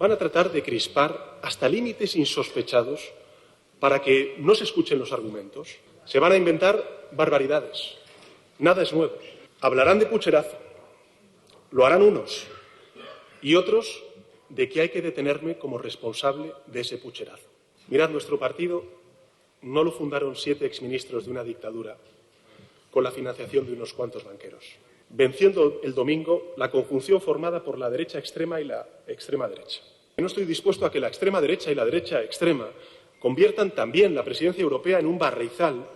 Van a tratar de crispar hasta límites insospechados para que no se escuchen los argumentos. Se van a inventar barbaridades. Nada es nuevo. Hablarán de pucherazo. Lo harán unos y otros de que hay que detenerme como responsable de ese pucherazo. Mirad, nuestro partido no lo fundaron 7 exministros de una dictadura con la financiación de unos cuantos banqueros. Venciendo el domingo la conjunción formada por la derecha extrema y la extrema derecha. No estoy dispuesto a que la extrema derecha y la derecha extrema conviertan también la presidencia europea en un barrizal.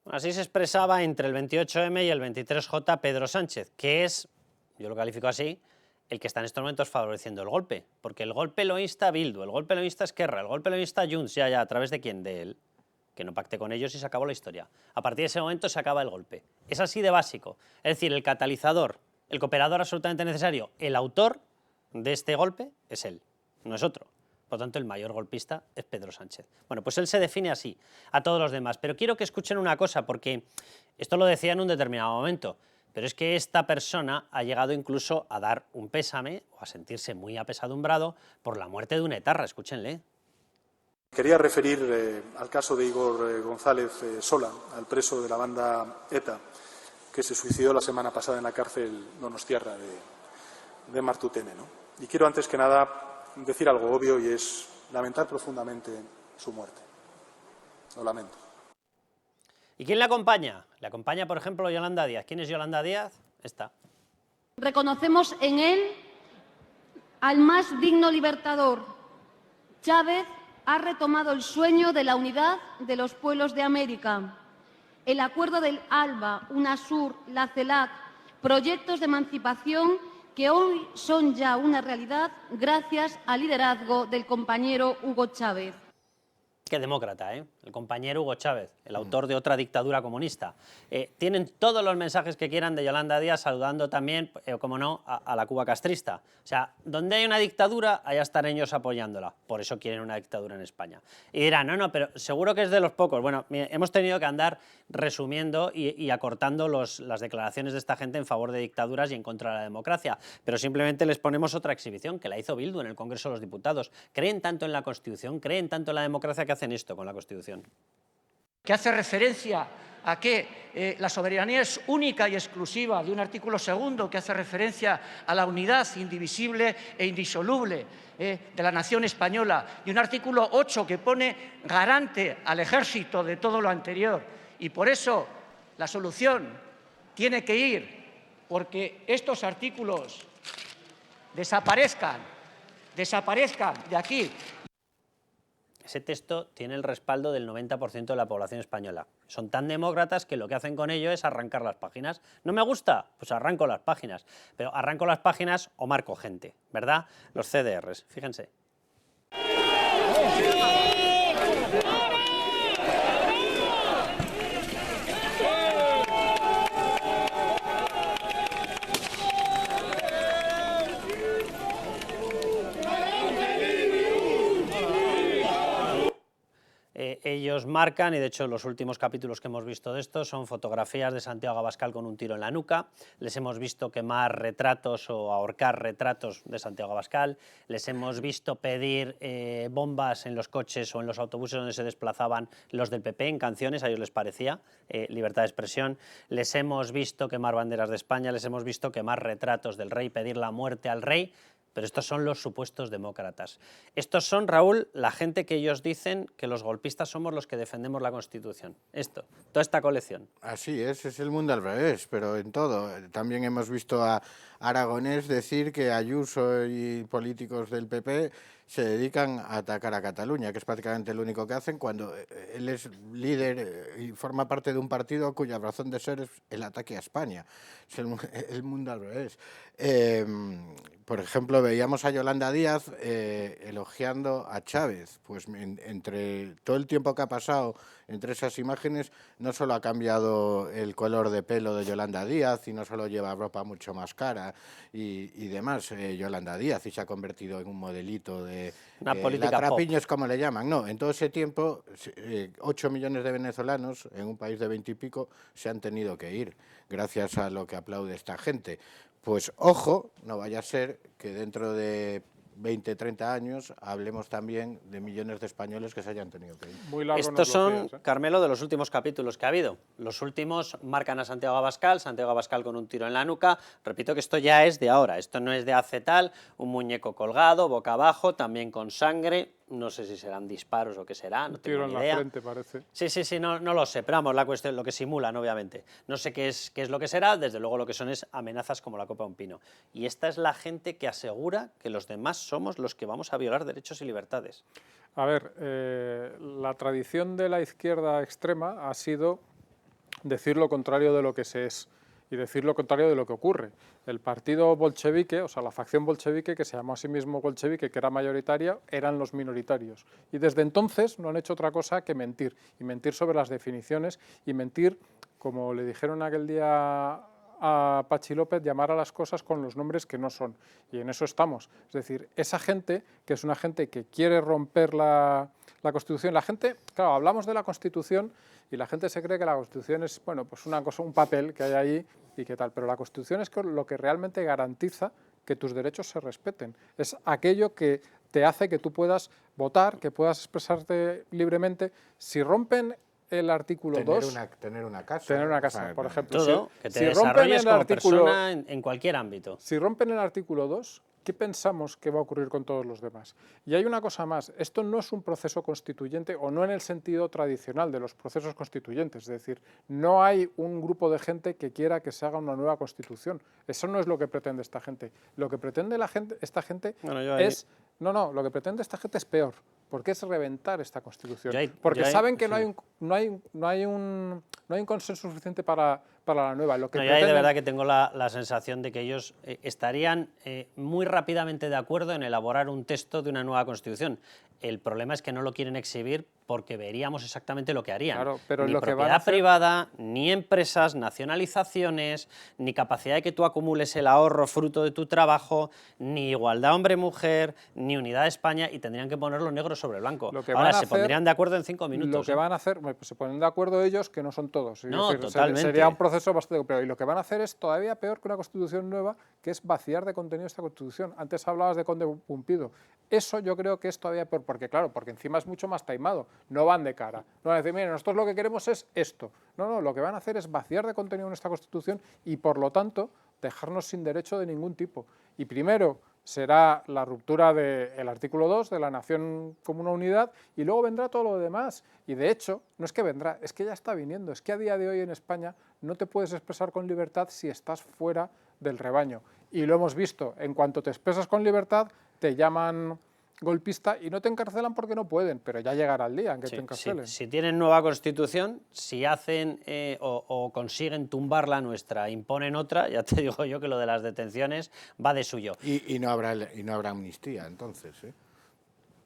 Así se expresaba entre el 28M y el 23J Pedro Sánchez, que es, yo lo califico así, el que está en estos momentos favoreciendo el golpe. Porque el golpe lo insta Bildu, el golpe lo insta Esquerra, el golpe lo insta Junts, ya, ¿a través de quién? De él. Que no pacte con ellos y se acabó la historia. A partir de ese momento se acaba el golpe. Es así de básico. Es decir, el catalizador, el cooperador absolutamente necesario, el autor de este golpe es él, no es otro. Por lo tanto, el mayor golpista es Pedro Sánchez. Bueno, pues él se define así, a todos los demás. Pero quiero que escuchen una cosa, porque esto lo decía en un determinado momento, pero es que esta persona ha llegado incluso a dar un pésame o a sentirse muy apesadumbrado por la muerte de un etarra. Escúchenle. Quería referir al caso de Igor González Sola, al preso de la banda ETA, que se suicidó la semana pasada en la cárcel donostiarra de Martutene, ¿no? Y quiero, antes que nada, decir algo obvio, y es lamentar profundamente su muerte. Lo lamento. ¿Y quién le acompaña? Le acompaña, por ejemplo, Yolanda Díaz. ¿Quién es Yolanda Díaz? Esta. Reconocemos en él al más digno libertador. Chávez ha retomado el sueño de la unidad de los pueblos de América. El acuerdo del ALBA, UNASUR, la CELAC, proyectos de emancipación que hoy son ya una realidad gracias al liderazgo del compañero Hugo Chávez. Qué demócrata, ¿eh? El compañero Hugo Chávez, el autor de otra dictadura comunista. Tienen todos los mensajes que quieran de Yolanda Díaz, saludando también, como no, a la Cuba castrista. O sea, donde hay una dictadura, allá están ellos apoyándola. Por eso quieren una dictadura en España. Y dirán, no, pero seguro que es de los pocos. Bueno, hemos tenido que andar resumiendo y acortando las declaraciones de esta gente en favor de dictaduras y en contra de la democracia. Pero simplemente les ponemos otra exhibición, que la hizo Bildu en el Congreso de los Diputados. Creen tanto en la Constitución, creen tanto en la democracia, que hacen esto con la Constitución. Que hace referencia a que la soberanía es única y exclusiva, de un artículo 2 que hace referencia a la unidad indivisible e indisoluble de la nación española, y un artículo 8 que pone garante al ejército de todo lo anterior. Y por eso la solución tiene que ir porque estos artículos desaparezcan de aquí. Ese texto tiene el respaldo del 90% de la población española. Son tan demócratas que lo que hacen con ello es arrancar las páginas. ¿No me gusta? Pues arranco las páginas. Pero arranco las páginas o marco gente, ¿verdad? Los CDRs, fíjense. Ellos marcan, y de hecho los últimos capítulos que hemos visto de esto son fotografías de Santiago Abascal con un tiro en la nuca. Les hemos visto quemar retratos o ahorcar retratos de Santiago Abascal. Les hemos visto pedir bombas en los coches o en los autobuses donde se desplazaban los del PP en canciones, a ellos les parecía libertad de expresión. Les hemos visto quemar banderas de España, les hemos visto quemar retratos del rey, pedir la muerte al rey. Pero estos son los supuestos demócratas. Estos son, Raúl, la gente que ellos dicen que los golpistas somos los que defendemos la Constitución. Esto, toda esta colección. Así es el mundo al revés, pero en todo. También hemos visto a Aragonés decir que Ayuso y políticos del PP se dedican a atacar a Cataluña, que es prácticamente lo único que hacen cuando él es líder y forma parte de un partido cuya razón de ser es el ataque a España. Es el mundo al revés. Por ejemplo, veíamos a Yolanda Díaz elogiando a Chávez. Pues entre todo el tiempo que ha pasado entre esas imágenes, no solo ha cambiado el color de pelo de Yolanda Díaz y no solo lleva ropa mucho más cara y demás, Yolanda Díaz, y se ha convertido en un modelito de una política latrapiños, como le llaman. No, en todo ese tiempo, 8 millones de venezolanos en un país de 20 y pico se han tenido que ir, gracias a lo que aplaude esta gente. Pues ojo, no vaya a ser que dentro de 20, 30 años hablemos también de millones de españoles que se hayan tenido que ir. Muy largo Estos nos lo son, fías, ¿eh? Carmelo, de los últimos capítulos que ha habido. Los últimos marcan a Santiago Abascal con un tiro en la nuca. Repito que esto ya es de ahora, esto no es de hace tal, un muñeco colgado, boca abajo, también con sangre. No sé si serán disparos o qué será, no tengo Tiro ni en la idea. frente, parece. Sí, no lo sé, pero vamos, la cuestión, lo que simulan, obviamente. No sé qué es lo que será, desde luego lo que son es amenazas como la copa de un pino. Y esta es la gente que asegura que los demás somos los que vamos a violar derechos y libertades. A ver, la tradición de la izquierda extrema ha sido decir lo contrario de lo que se es y decir lo contrario de lo que ocurre. El partido bolchevique, o sea, la facción bolchevique, que se llamó a sí mismo bolchevique, que era mayoritaria, eran los minoritarios. Y desde entonces no han hecho otra cosa que mentir, y mentir sobre las definiciones, y mentir, como le dijeron aquel día a Patxi López, llamar a las cosas con los nombres que no son. Y en eso estamos. Es decir, esa gente, que es una gente que quiere romper la Constitución, la gente, claro, hablamos de la Constitución y la gente se cree que la Constitución es, bueno, pues una cosa, un papel que hay ahí y qué tal, pero la Constitución es lo que realmente garantiza que tus derechos se respeten. Es aquello que te hace que tú puedas votar, que puedas expresarte libremente. Si rompen el artículo 2... Tener una casa. Tener una casa, por ejemplo. Todo, que te si rompen desarrolles el como artículo, persona en cualquier ámbito. si rompen el artículo 2, ¿qué pensamos que va a ocurrir con todos los demás? Y hay una cosa más, esto no es un proceso constituyente, o no en el sentido tradicional de los procesos constituyentes, es decir, no hay un grupo de gente que quiera que se haga una nueva constitución. Eso no es lo que pretende esta gente. Lo que pretende esta gente es... No, lo que pretende esta gente es peor, porque es reventar esta Constitución. Porque saben que no hay un consenso suficiente para la nueva. Lo que yo ahí de verdad que tengo la sensación de que ellos estarían muy rápidamente de acuerdo en elaborar un texto de una nueva Constitución. El problema es que no lo quieren exhibir porque veríamos exactamente lo que harían. Claro, pero ni lo que propiedad van a hacer... privada, ni empresas, nacionalizaciones, ni capacidad de que tú acumules el ahorro fruto de tu trabajo, ni igualdad hombre-mujer, ni unidad de España, y tendrían que ponerlo negro sobre blanco. Ahora se pondrían de acuerdo en 5 minutos. Lo que van a hacer, pues se ponen de acuerdo ellos, que no son todos. No, decir, totalmente. Sería un proceso bastante peor. Y lo que van a hacer es todavía peor que una Constitución nueva, que es vaciar de contenido esta Constitución. Antes hablabas de Conde Pumpido. Eso yo creo que es todavía peor, porque claro, porque encima es mucho más taimado, no van de cara. No van a decir, mire, nosotros lo que queremos es esto. No, lo que van a hacer es vaciar de contenido en esta Constitución y, por lo tanto, dejarnos sin derecho de ningún tipo. Y primero será la ruptura del artículo 2 de la nación como una unidad, y luego vendrá todo lo demás. Y de hecho, no es que vendrá, es que ya está viniendo. Es que a día de hoy en España no te puedes expresar con libertad si estás fuera del rebaño. Y lo hemos visto, en cuanto te expresas con libertad, te llaman golpista y no te encarcelan porque no pueden, pero ya llegará el día en que te encarcelen. Si tienen nueva Constitución, si hacen o consiguen tumbar la nuestra, imponen otra, ya te digo yo que lo de las detenciones va de suyo. Y no habrá amnistía, entonces, ¿eh?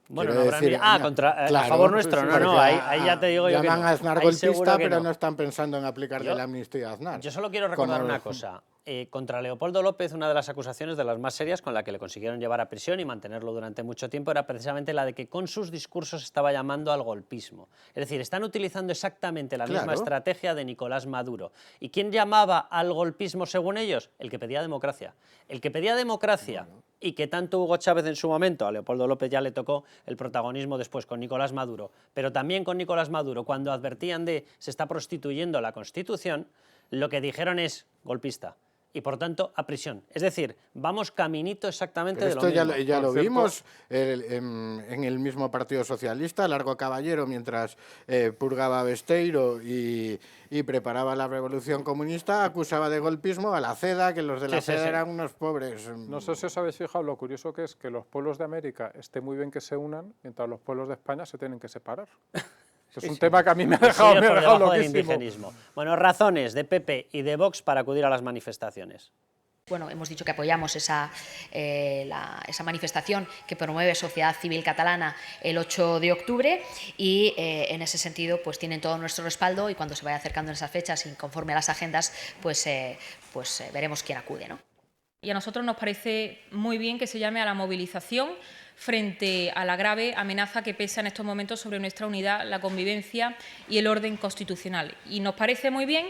Bueno, no habrá a favor nuestro, ahí ya te digo yo que llaman a Aznar golpista, golpista, pero no están pensando en aplicarle la amnistía a Aznar. Yo solo quiero recordar una cosa. Contra Leopoldo López, una de las acusaciones de las más serias con la que le consiguieron llevar a prisión y mantenerlo durante mucho tiempo era precisamente la de que con sus discursos estaba llamando al golpismo. Es decir, están utilizando exactamente la misma estrategia de Nicolás Maduro. ¿Y quién llamaba al golpismo según ellos? El que pedía democracia. El que pedía democracia y que tanto Hugo Chávez en su momento, a Leopoldo López ya le tocó el protagonismo después con Nicolás Maduro, pero también con Nicolás Maduro, cuando advertían de se está prostituyendo la Constitución, lo que dijeron es golpista. Y por tanto a prisión. Es decir, vamos caminito exactamente de lo mismo. Esto ya lo vimos en el mismo Partido Socialista, Largo Caballero, mientras purgaba a Besteiro y preparaba la revolución comunista, acusaba de golpismo a la CEDA, que los de la CEDA eran unos pobres. No sé si os habéis fijado lo curioso que es que los pueblos de América esté muy bien que se unan, mientras los pueblos de España se tienen que separar. Es un tema que a mí me ha dejado loquísimo. Bueno, razones de PP y de Vox para acudir a las manifestaciones. Bueno, hemos dicho que apoyamos esa manifestación que promueve Sociedad Civil Catalana el 8 de octubre y en ese sentido pues tienen todo nuestro respaldo, y cuando se vaya acercando en esas fechas y conforme a las agendas pues veremos quién acude, ¿no? Y a nosotros nos parece muy bien que se llame a la movilización frente a la grave amenaza que pesa en estos momentos sobre nuestra unidad, la convivencia y el orden constitucional. Y nos parece muy bien.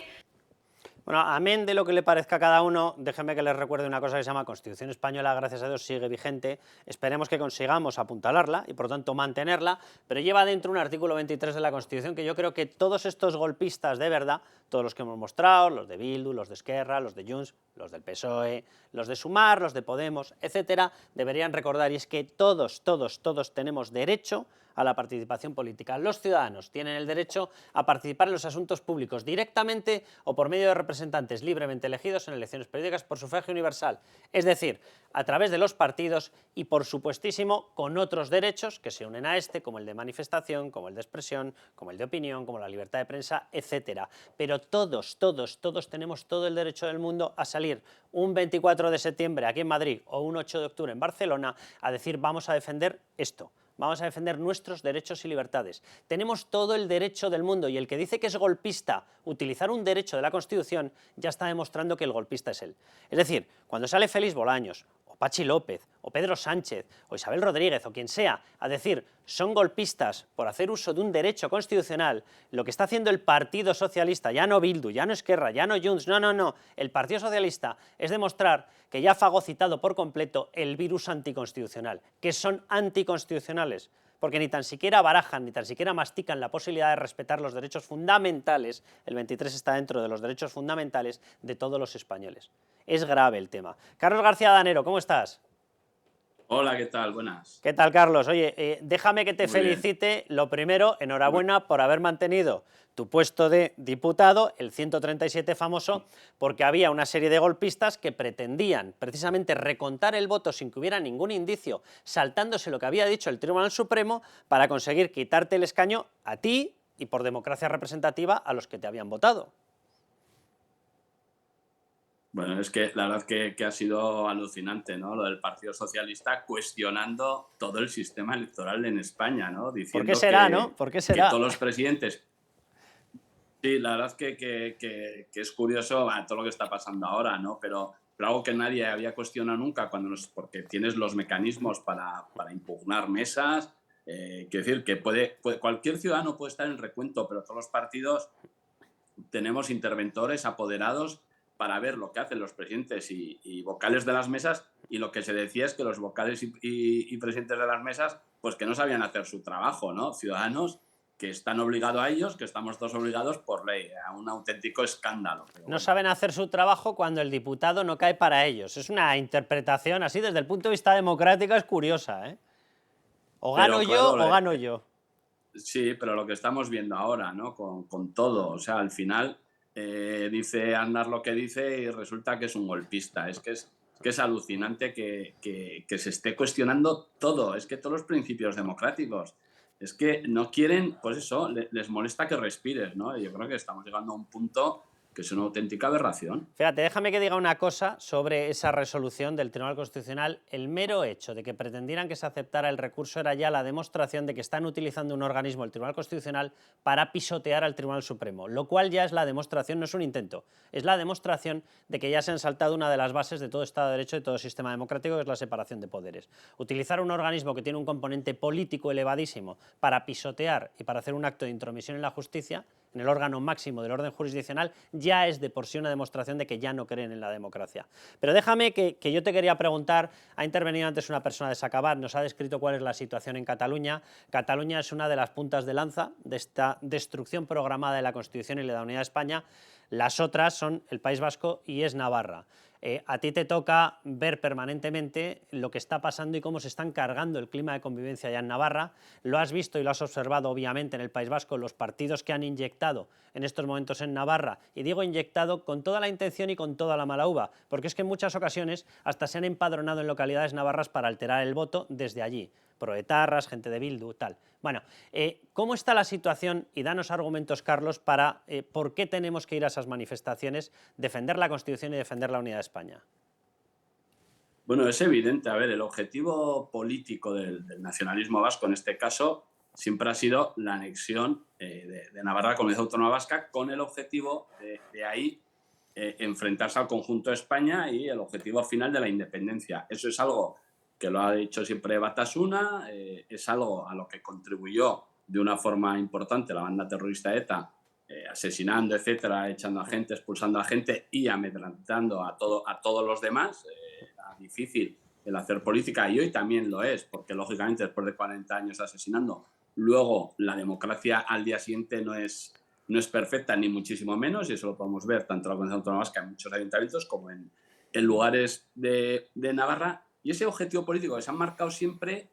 Bueno, amén de lo que le parezca a cada uno, déjenme que les recuerde una cosa que se llama Constitución Española, gracias a Dios sigue vigente, esperemos que consigamos apuntalarla y por tanto mantenerla, pero lleva dentro un artículo 23 de la Constitución que yo creo que todos estos golpistas de verdad, todos los que hemos mostrado, los de Bildu, los de Esquerra, los de Junts, los del PSOE, los de Sumar, los de Podemos, etcétera, deberían recordar, y es que todos tenemos derecho a la participación política. Los ciudadanos tienen el derecho a participar en los asuntos públicos directamente o por medio de representantes libremente elegidos en elecciones periódicas por sufragio universal, es decir, a través de los partidos y, por supuestísimo, con otros derechos que se unen a este, como el de manifestación, como el de expresión, como el de opinión, como la libertad de prensa, etcétera. Pero todos tenemos todo el derecho del mundo a salir un 24 de septiembre aquí en Madrid o un 8 de octubre en Barcelona a decir vamos a defender esto. Vamos a defender nuestros derechos y libertades. Tenemos todo el derecho del mundo y el que dice que es golpista utilizar un derecho de la Constitución ya está demostrando que el golpista es él. Es decir, cuando sale Félix Bolaños, o Pachi López, o Pedro Sánchez, o Isabel Rodríguez, o quien sea, a decir son golpistas por hacer uso de un derecho constitucional, lo que está haciendo el Partido Socialista, ya no Bildu, ya no Esquerra, ya no Junts, no, el Partido Socialista es demostrar que ya ha fagocitado por completo el virus anticonstitucional, que son anticonstitucionales, porque ni tan siquiera barajan, ni tan siquiera mastican la posibilidad de respetar los derechos fundamentales, el 23 está dentro de los derechos fundamentales de todos los españoles. Es grave el tema. Carlos García Danero, ¿cómo estás? Hola, ¿qué tal? Buenas. ¿Qué tal, Carlos? Oye, déjame que te Muy bien. felicite. Lo primero, enhorabuena por haber mantenido tu puesto de diputado, el 137 famoso, porque había una serie de golpistas que pretendían precisamente recontar el voto sin que hubiera ningún indicio, saltándose lo que había dicho el Tribunal Supremo para conseguir quitarte el escaño a ti y, por democracia representativa, a los que te habían votado. Bueno, es que la verdad que ha sido alucinante, ¿no? Lo del Partido Socialista cuestionando todo el sistema electoral en España, ¿no? Diciendo ¿Por qué será, que, no? ¿Por qué que será? todos los presidentes... Sí, la verdad que es curioso todo lo que está pasando ahora, ¿no? Pero algo que nadie había cuestionado nunca, porque tienes los mecanismos para impugnar mesas. Quiero decir que cualquier ciudadano puede estar en recuento, pero todos los partidos tenemos interventores apoderados para ver lo que hacen los presidentes y vocales de las mesas, y lo que se decía es que los vocales y presidentes de las mesas pues que no sabían hacer su trabajo, ¿no? Ciudadanos que están obligados a ellos, que estamos todos obligados por ley, a un auténtico escándalo. Pero No bueno. saben hacer su trabajo cuando el diputado no cae para ellos. Es una interpretación así, desde el punto de vista democrático, es curiosa, ¿eh? O gano Pero, yo claro, o gano yo. Sí, pero lo que estamos viendo ahora, ¿no? Con todo, o sea, al final dice Aznar lo que dice y resulta que es un golpista. Es que es alucinante que se esté cuestionando todo, es que todos los principios democráticos, es que no quieren, pues eso, les molesta que respires, ¿no? Y yo creo que estamos llegando a un punto que es una auténtica aberración. Fíjate, déjame que diga una cosa sobre esa resolución del Tribunal Constitucional. El mero hecho de que pretendieran que se aceptara el recurso era ya la demostración de que están utilizando un organismo, el Tribunal Constitucional, para pisotear al Tribunal Supremo, lo cual ya es la demostración, no es un intento, es la demostración de que ya se han saltado una de las bases de todo Estado de Derecho y de todo sistema democrático, que es la separación de poderes. Utilizar un organismo que tiene un componente político elevadísimo para pisotear y para hacer un acto de intromisión en la justicia, en el órgano máximo del orden jurisdiccional, ya es de por sí una demostración de que ya no creen en la democracia. Pero déjame que yo te quería preguntar, ha intervenido antes una persona de Sacabat, nos ha descrito cuál es la situación en Cataluña. Cataluña es una de las puntas de lanza de esta destrucción programada de la Constitución y de la unidad de España. Las otras son el País Vasco y es Navarra. A ti te toca ver permanentemente lo que está pasando y cómo se están cargando el clima de convivencia ya en Navarra. Lo has visto y lo has observado obviamente en el País Vasco, los partidos que han inyectado en estos momentos en Navarra, y digo inyectado con toda la intención y con toda la mala uva, porque es que en muchas ocasiones hasta se han empadronado en localidades navarras para alterar el voto desde allí. Proetarras, gente de Bildu, tal. Bueno, ¿cómo está la situación? Y danos argumentos, Carlos, para por qué tenemos que ir a esas manifestaciones, defender la Constitución y defender la unidad de España. Bueno, es evidente. A ver, el objetivo político del nacionalismo vasco, en este caso, siempre ha sido la anexión de Navarra a la Comunidad Autónoma Vasca, con el objetivo de ahí enfrentarse al conjunto de España y el objetivo final de la independencia. Eso es algo que lo ha dicho siempre Batasuna, es algo a lo que contribuyó de una forma importante la banda terrorista ETA asesinando, etcétera, echando a gente, expulsando a gente y amedrentando a todos los demás. Era difícil el hacer política y hoy también lo es, porque lógicamente después de 40 años asesinando, luego la democracia al día siguiente no es perfecta ni muchísimo menos, y eso lo podemos ver tanto en la Comunidad Autónoma Vasca, en muchos ayuntamientos, como en lugares de Navarra. Y ese objetivo político que se han marcado siempre,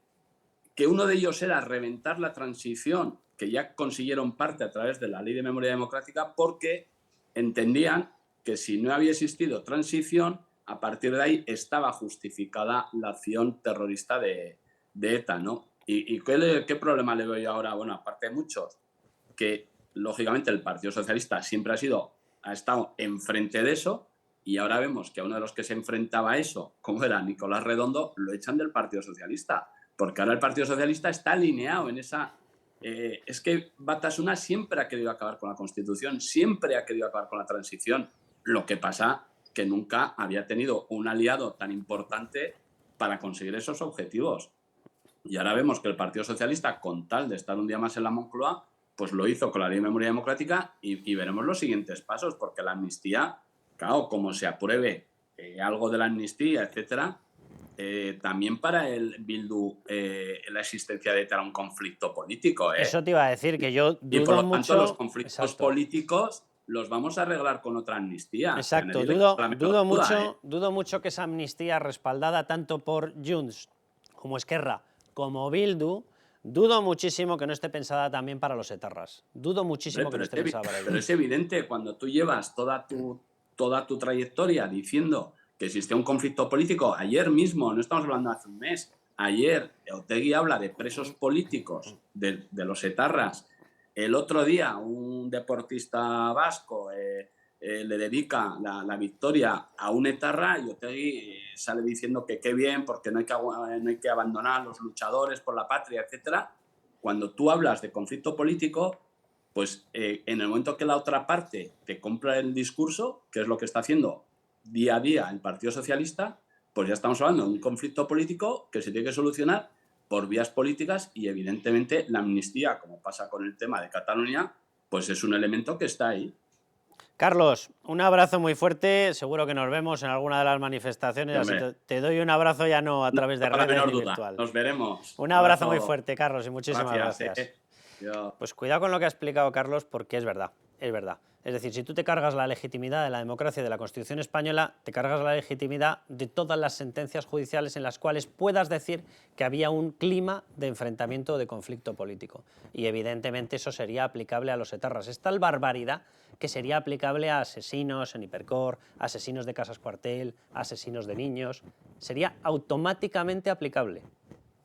que uno de ellos era reventar la transición, que ya consiguieron parte a través de la Ley de Memoria Democrática, porque entendían que si no había existido transición, a partir de ahí estaba justificada la acción terrorista de ETA, ¿no? ¿Y qué problema le veo yo ahora? Bueno, aparte de muchos, que lógicamente el Partido Socialista siempre ha estado enfrente de eso, y ahora vemos que a uno de los que se enfrentaba a eso, como era Nicolás Redondo, lo echan del Partido Socialista, porque ahora el Partido Socialista está alineado en esa... es que Batasuna siempre ha querido acabar con la Constitución, siempre ha querido acabar con la transición. Lo que pasa que nunca había tenido un aliado tan importante para conseguir esos objetivos. Y ahora vemos que el Partido Socialista, con tal de estar un día más en la Moncloa, pues lo hizo con la Ley de Memoria Democrática, y veremos los siguientes pasos, porque la amnistía, claro, como se apruebe algo de la amnistía, etcétera, también para el Bildu la existencia de ETA era un conflicto político. Eso te iba a decir, que yo dudo y por lo tanto mucho... los conflictos Exacto. políticos los vamos a arreglar con otra amnistía. Exacto, dudo mucho que esa amnistía respaldada tanto por Junts como Esquerra como Bildu, dudo muchísimo que no esté pensada también para los etarras. Dudo muchísimo que no esté pensada para ellos. Pero es evidente, cuando tú llevas toda tu trayectoria diciendo que existe un conflicto político, ayer mismo, no estamos hablando hace un mes, ayer Otegi habla de presos políticos de los etarras. El otro día un deportista vasco le dedica la victoria a un etarra, y Otegi sale diciendo que qué bien, porque no hay que abandonar a los luchadores por la patria, etcétera. Cuando tú hablas de conflicto político, pues en el momento que la otra parte te compra el discurso, que es lo que está haciendo día a día el Partido Socialista, pues ya estamos hablando de un conflicto político que se tiene que solucionar por vías políticas, y evidentemente la amnistía, como pasa con el tema de Cataluña, pues es un elemento que está ahí. Carlos, un abrazo muy fuerte, seguro que nos vemos en alguna de las manifestaciones, así te doy un abrazo ya no a través de redes ni virtual. Nos veremos. Un abrazo muy fuerte, Carlos, y muchísimas gracias. Pues cuidado con lo que ha explicado Carlos, porque es verdad, es verdad. Es decir, si tú te cargas la legitimidad de la democracia y de la Constitución española, te cargas la legitimidad de todas las sentencias judiciales en las cuales puedas decir que había un clima de enfrentamiento o de conflicto político. Y evidentemente eso sería aplicable a los etarras. Es tal barbaridad que sería aplicable a asesinos en Hipercor, a asesinos de casas cuartel, a asesinos de niños. Sería automáticamente aplicable.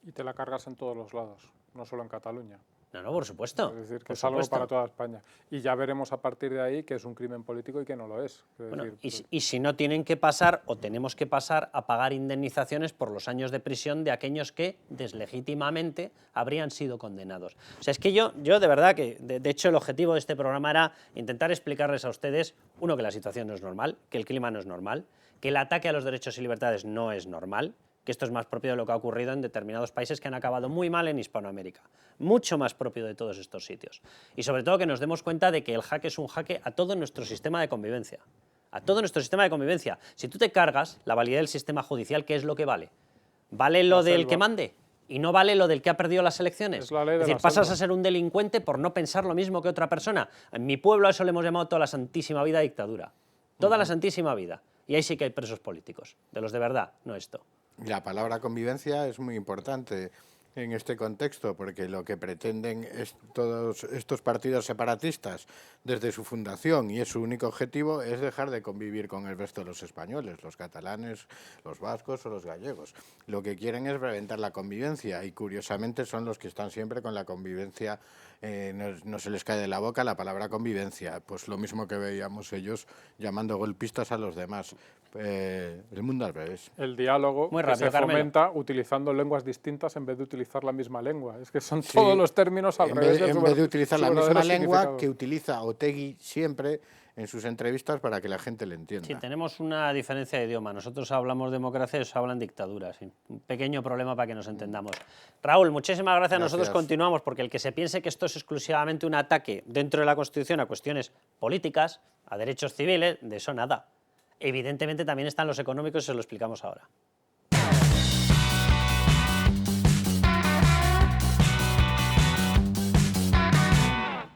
Y te la cargas en todos los lados, no solo en Cataluña. No, por supuesto. Es decir, que es algo para toda España. Y ya veremos a partir de ahí que es un crimen político y que no lo es. Bueno, decir, y si no tienen que pasar, o tenemos que pasar a pagar indemnizaciones por los años de prisión de aquellos que deslegítimamente habrían sido condenados. O sea, es que yo de verdad que, de hecho, el objetivo de este programa era intentar explicarles a ustedes, uno, que la situación no es normal, que el clima no es normal, que el ataque a los derechos y libertades no es normal, que esto es más propio de lo que ha ocurrido en determinados países que han acabado muy mal en Hispanoamérica, mucho más propio de todos estos sitios. Y sobre todo que nos demos cuenta de que el jaque es un jaque a todo nuestro sistema de convivencia. A todo nuestro sistema de convivencia. Si tú te cargas la validez del sistema judicial, ¿qué es lo que vale? ¿Vale lo del que mande? Y no vale lo del que ha perdido las elecciones. Es decir, pasas a ser un delincuente por no pensar lo mismo que otra persona. En mi pueblo a eso le hemos llamado toda la santísima vida dictadura. Toda la santísima vida. Y ahí sí que hay presos políticos. De los de verdad, no esto. La palabra convivencia es muy importante en este contexto, porque lo que pretenden es todos estos partidos separatistas desde su fundación, y es su único objetivo, es dejar de convivir con el resto de los españoles, los catalanes, los vascos o los gallegos. Lo que quieren es reventar la convivencia, y curiosamente son los que están siempre con la convivencia, no se les cae de la boca la palabra convivencia, pues lo mismo que veíamos ellos llamando golpistas a los demás. El mundo al revés. El diálogo muy rápido, que se fomenta utilizando lenguas distintas en vez de utilizar la misma lengua. Es que son todos los términos al revés. En vez de utilizar la misma lengua que utiliza Otegi siempre en sus entrevistas para que la gente le entienda. Sí, tenemos una diferencia de idioma. Nosotros hablamos democracia, ellos hablan dictadura. Sí. Un pequeño problema para que nos entendamos. Raúl, muchísimas gracias. Nosotros continuamos, porque el que se piense que esto es exclusivamente un ataque dentro de la Constitución a cuestiones políticas, a derechos civiles, de eso nada. Evidentemente también están los económicos y se lo explicamos ahora.